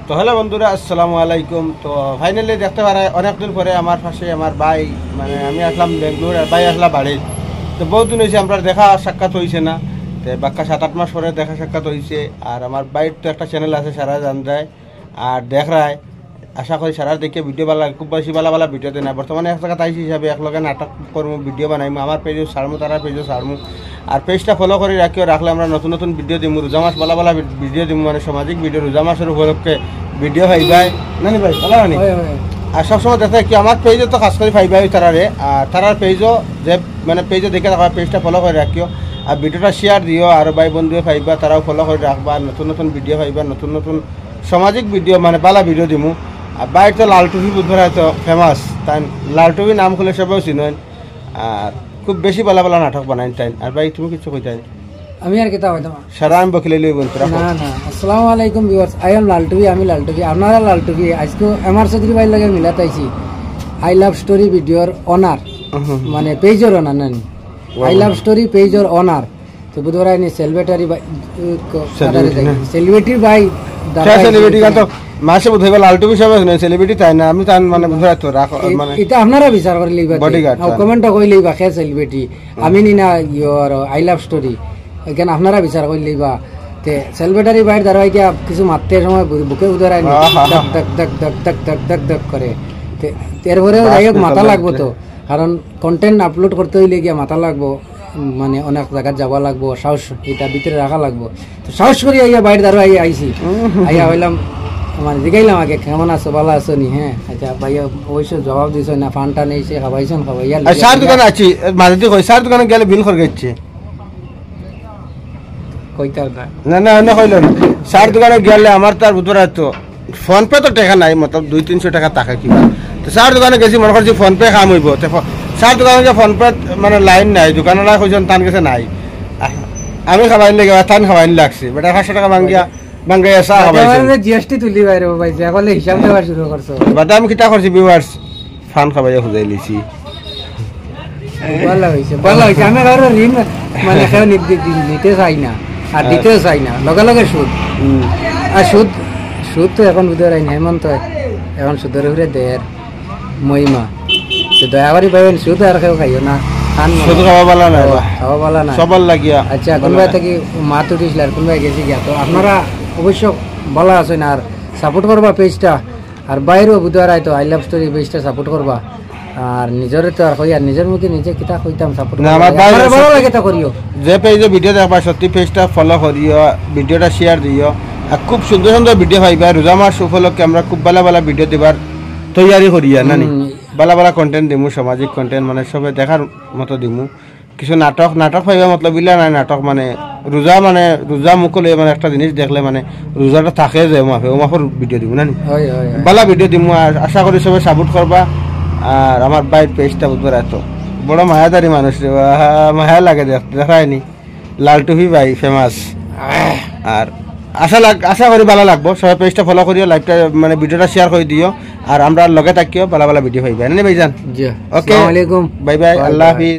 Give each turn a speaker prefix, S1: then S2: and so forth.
S1: তো হ্যালো বন্ধুরা, আসসালামু আলাইকুম। তো ফাইনালি দেখতে পারে অনেকদিন পরে আমার পাশে আমার ভাই, মানে আমি আসলাম বেঙ্গলোর আর ভাই আসলাম বাড়ি। তো বহুত দিন হয়েছে আমরা দেখা সাক্ষাৎ হয়েছে না, তো বাক্কা 7-8 মাস পরে দেখা সাক্ষাৎ হয়েছে। আর আমার বাইর তো একটা চ্যানেল আছে, সারা জান যায় আর দেখ রায়। আশা করি সারা দেখে ভিডিও ভালো লাগে, খুব বেশি ভালো ভালো ভিডিও দেয় না। বর্তমানে এক জায়গায় তাইছি হিসাবে একলগে নাটক করবো, ভিডিও বানাইমু, আমার পেজও ছাড়মু, তারা পেজও ছাড়মু। আর পেজটা ফলো করে রাখিও, রাখলে আমরা নতুন নতুন ভিডিও দিমু, রোজা মাস ভালো ভালো ভিডিও দিমু, মানে সামাজিক ভিডিও রোজা মাসের উপলক্ষে ভিডিও পাইবাই নানি ভাই ভালো মানি। আর সবসময় দেখা কি আমার পেজও তো খাস করে পাইবাই তারারে, আর তারার পেজও যে মানে পেজও দেখে রাখা, পেজটা ফলো করে রাখিও আর ভিডিওটা শেয়ার দিও, আর ভাই বন্ধুও পাইবা তারাও ফলো করে রাখবা, নতুন নতুন ভিডিও পাইবা, নতুন নতুন সামাজিক ভিডিও মানে ভালো ভিডিও দিমু। আর বাইর তো লাল টুপি বুধবার তো ফেমাস, তাই লাল টুপি নাম খুলে সবাই চিনেন, আর খুব বেশি ভালো ভালো নাটক বানাইন তাই। আর ভাই তুমি কিছু কইতাই?
S2: আমি আর কিতা হইতাম
S1: সারা আমি বকিলে লই বলতো
S2: না না। আসসালামু আলাইকুম ভিউয়ার্স, আই এম লাল টুপি, আমি লাল টুপি, আপনারা লাল টুপি। আজকে এমআর চৌধুরী ভাই লাগে মিলাতাইছি আই লাভ স্টোরি ভিডিওর অনার, মানে পেজর অনার নানি, আই লাভ স্টোরি পেজর অনার। তো বুধবার আইনি সেলিব্রিটি ভাই, সেলিব্রিটি ভাই
S1: সেলিব্রিটি গান তো মাসে বুঝাইবা লাল টুপি সবাই শুনে সেলিব্রিটি তাই না, আমি তাই মানে বুঝাই তো রাখ, মানে
S2: এটা আপনারা বিচার করে লইবা, কমেন্ট কই লইবা কে সেলিব্রিটি আমি নি না ইওর আই লাভ স্টোরি, এখানে আপনারা বিচার করে লইবা। তে সেলিব্রিটি বাইর দাঁড়াই গিয়া কিছু মারতে সময় বুকে উদারাই দক দক দক দক দক দক দক দক করে, এরপরে যাই হোক মাথা লাগবো তো, কারণ কন্টেন্ট আপলোড করতে হইলে গিয়া মাথা লাগবো, মানে অনেক জায়গায় যাওয়া লাগবো, সাহস এটা ভিতরে রাখা লাগবো। তো সাহস করি আইয়া বাইরে দাঁড়াই আইছি, আইয়া হইলাম মানে জিগাইলাম আগে কেমন আছো, ভালো আছো নি? হ্যাঁ আচ্ছা ভাইয়া অবশ্য জবাব দিছ না, ফানটা নেইছে, খাবাইছেন খাবাইয়া
S1: সার দোকানে আছি, মাঝে কই সার দোকানে গেলে বিল করে গেছে
S2: কইতাও
S1: না না না কইল না। সার দোকানে গেলে আমার তার বুধবার তো ফোন পে তো টাকা নাই, মতলব 200-300 টাকা টাকা কিবা। তো সার দোকানে গেছি, মনে করছি ফোন পে কাম হইব। সার দোকানে যে ফোন পে মানে লাইন নাই, দোকানওয়ালা কইছেন তান গেছে নাই, আমি খাবাইন লেগে তান খাবাইন লাগছে, বেটা 500 টাকা ভাঙ্গিয়া ভাঙ্গাইয়া চা খাবাইছে।
S2: জিএসটি তুলি বাইরে ভাই বলে হিসাব দেওয়া শুরু করছো,
S1: বাদা আমি কিটা করছি ভিউয়ার্স ফান খাবাইয়া খুঁজাই লিছি।
S2: ভালো হইছে ভালো হইছে, আমি আর ঋণ মানে কেউ নিতে চাই না আর দিতেও চাই না, লগে লগে সুদ। আর সুদ তো এখন বুধবার আইন হেমন্ত, এখন সুদের উপরে দেয়ের মহিমা। তো দয়া করি পাইবেন সুদ আর কেউ খাইও না,
S1: সুদ খাওয়া ভালো না,
S2: খাওয়া ভালো না
S1: সবার লাগিয়া।
S2: আচ্ছা কোনবাই থেকে মাত উঠিছিল আর কোনবাই গেছি গিয়া, তো আপনারা অবশ্য ভালো আছেন আর সাপোর্ট করবা পেজটা, আর বাইরেও বুধবার আয় তো আই লাভ স্টোরি পেজটা সাপোর্ট করবা। আর নিজের তো আর কই, আর নিজের মুখে নিজে কিতা কইতাম সাপোর্ট না, আমার ভালো লাগে তা করিও।
S1: যে পেজে ভিডিও দেখবা সত্যি পেজটা ফলো করিও, ভিডিওটা শেয়ার দিও, আর খুব সুন্দর সুন্দর ভিডিও পাইবা। রোজা মাস উপলক্ষে আমরা খুব ভালো ভালো ভিডিও দিবার তৈয়ারি করিয়া নানি, ভালো ভালো কন্টেন্ট দিমু, সামাজিক কন্টেন্ট মানে সবাই দেখার মতো দিমু। কিছু নাটক পাইবা, মতলব ইলা নাই নাটক, মানে রোজা মুখলে মানে একটা জিনিস দেখলে মানে রোজাটা থাকে যে মাফে ও মাফের ভিডিও দিব নানি, ভালো ভিডিও দিমু। আর আশা করি সবাই সাপোর্ট করবা। আর আমার বাইর পেজটা বুঝবার এত বড় মায়াদারি মানুষ রে, মায়া লাগে দেখায়নি লাল টুপি ভাই ফেমাস। আর আশা করি ভালো লাগবো, সবাই পেজটা ফলো করিও, লাইভটা মানে ভিডিওটা শেয়ার করে দিও, আর আমরা লগে থাকিও ভালো ভালো ভিডিও পাইবা নানি ভাইজান।
S2: জি
S1: ওকে,
S2: আসসালামু আলাইকুম,
S1: বাই বাই, আল্লাহ হাফিজ।